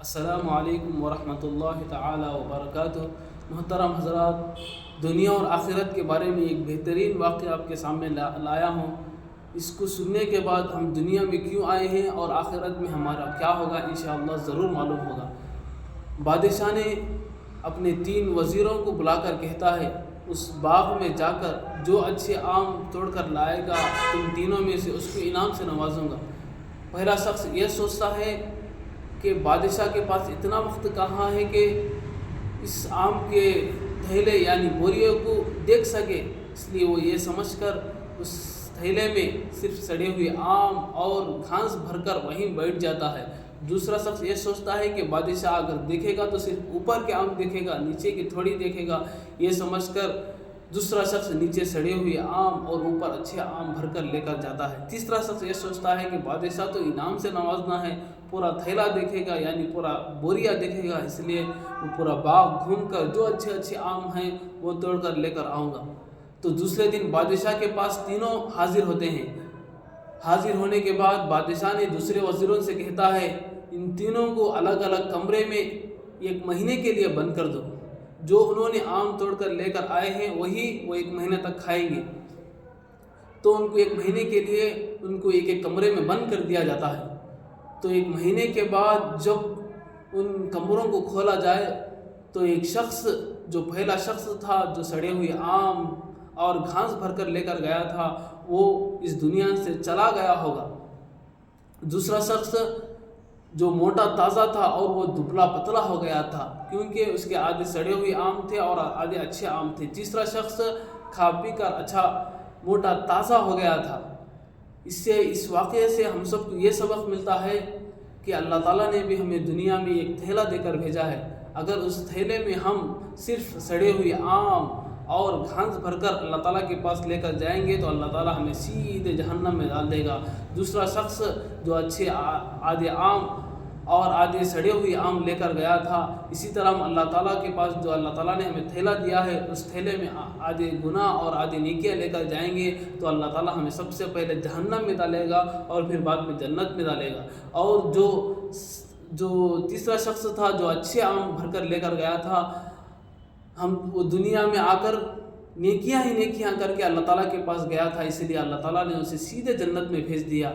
السلام علیکم ورحمۃ اللہ تعالی وبرکاتہ۔ محترم حضرات، دنیا اور آخرت کے بارے میں ایک بہترین واقعہ آپ کے سامنے لایا ہوں۔ اس کو سننے کے بعد ہم دنیا میں کیوں آئے ہیں اور آخرت میں ہمارا کیا ہوگا انشاءاللہ ضرور معلوم ہوگا۔ بادشاہ نے اپنے 3 وزیروں کو بلا کر کہتا ہے، اس باغ میں جا کر جو اچھے آم توڑ کر لائے گا تم تینوں میں سے اس کو انعام سے نوازوں گا۔ پہلا شخص یہ سوچتا ہے کہ بادشاہ کے پاس اتنا وقت کہاں ہے کہ اس آم کے تھیلے یعنی بوریوں کو دیکھ سکے، اس لیے وہ یہ سمجھ کر اس تھیلے میں صرف سڑے ہوئے آم اور گھاس بھر کر وہیں بیٹھ جاتا ہے۔ دوسرا شخص یہ سوچتا ہے کہ بادشاہ اگر دیکھے گا تو صرف اوپر کے آم دیکھے گا، نیچے کی تھوڑی دیکھے گا، یہ سمجھ کر دوسرا شخص نیچے سڑے ہوئے آم اور اوپر اچھے آم بھر کر لے کر جاتا ہے۔ تیسرا شخص یہ سوچتا ہے کہ بادشاہ تو انعام سے نوازنا ہے، پورا تھیلا دیکھے گا یعنی پورا بوریا دیکھے گا، اس لیے وہ پورا باغ گھوم کر جو اچھے اچھے آم ہیں وہ توڑ کر لے کر آؤں گا۔ تو دوسرے دن بادشاہ کے پاس تینوں حاضر ہوتے ہیں۔ حاضر ہونے کے بعد بادشاہ نے دوسرے وزیروں سے کہتا ہے، ان تینوں کو الگ الگ کمرے میں 1 مہینے کے لیے بند کر دو، جو انہوں نے آم توڑ کر لے کر آئے ہیں وہی وہ 1 مہینے تک کھائیں گے۔ تو ان کو 1 مہینے کے لیے ان کو ایک کمرے میں بند کر دیا جاتا ہے۔ تو 1 مہینے کے بعد جب ان کمروں کو کھولا جائے تو ایک شخص، جو پہلا شخص تھا جو سڑے ہوئے آم اور گھاس بھر کر لے کر گیا تھا، وہ اس دنیا سے چلا گیا ہوگا۔ دوسرا شخص جو موٹا تازہ تھا اور وہ دبلا پتلا ہو گیا تھا، کیونکہ اس کے آدھے سڑے ہوئے آم تھے اور آدھے اچھے آم تھے۔ تیسرا شخص کھا پی کر اچھا موٹا تازہ ہو گیا تھا۔ اس واقعے سے ہم سب کو یہ سبق ملتا ہے کہ اللہ تعالیٰ نے بھی ہمیں دنیا میں ایک تھیلا دے کر بھیجا ہے۔ اگر اس تھیلے میں ہم صرف سڑے ہوئے آم اور گھاس بھر کر اللہ تعالیٰ کے پاس لے کر جائیں گے تو اللہ تعالیٰ ہمیں سیدھے جہنم میں ڈال دے گا۔ دوسرا شخص جو اچھے آدھے آم اور آدھے سڑے ہوئے آم لے کر گیا تھا، اسی طرح ہم اللہ تعالیٰ کے پاس جو اللہ تعالیٰ نے ہمیں تھیلا دیا ہے، اس تھیلے میں آدھے گناہ اور آدھے نیکیاں لے کر جائیں گے تو اللہ تعالیٰ ہمیں سب سے پہلے جہنم میں ڈالے گا اور پھر بعد میں جنت میں ڈالے گا۔ اور جو تیسرا شخص تھا جو اچھے آم بھر کر لے کر گیا تھا، وہ دنیا میں آ کر نیکیاں ہی نیکیاں کر کے اللہ تعالیٰ کے پاس گیا تھا، اس لیے اللہ تعالیٰ نے اسے سیدھے جنت میں بھیج دیا۔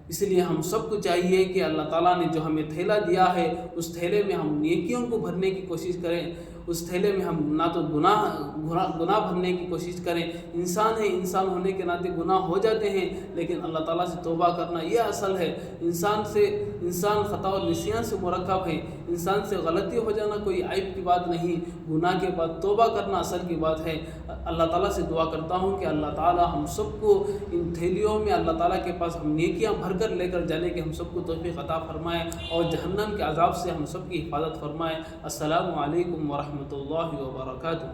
اس لیے ہم سب کو چاہیے کہ اللہ تعالیٰ نے جو ہمیں تھیلا دیا ہے اس تھیلے میں ہم نیکیوں کو بھرنے کی کوشش کریں، اس تھیلے میں ہم نہ تو گناہ بھرنے کی کوشش کریں۔ انسان ہے، انسان ہونے کے ناطے گناہ ہو جاتے ہیں، لیکن اللہ تعالیٰ سے توبہ کرنا یہ اصل ہے۔ انسان خطا و نسیان سے مرکب ہے، انسان سے غلطی ہو جانا کوئی عیب کی بات نہیں، گناہ کے بعد توبہ کرنا اصل کی بات ہے۔ اللہ تعالیٰ سے دعا کرتا ہوں کہ اللہ تعالیٰ ہم سب کو ان تھیلیوں میں اللہ تعالیٰ کے پاس ہم نیکیاں بھر کر لے کر جانے کے ہم سب کو توفیق عطا فرمائے اور جہنم کے عذاب سے ہم سب کی حفاظت فرمائے۔ السلام علیکم ورحمۃ اللہ وبرکاتہ۔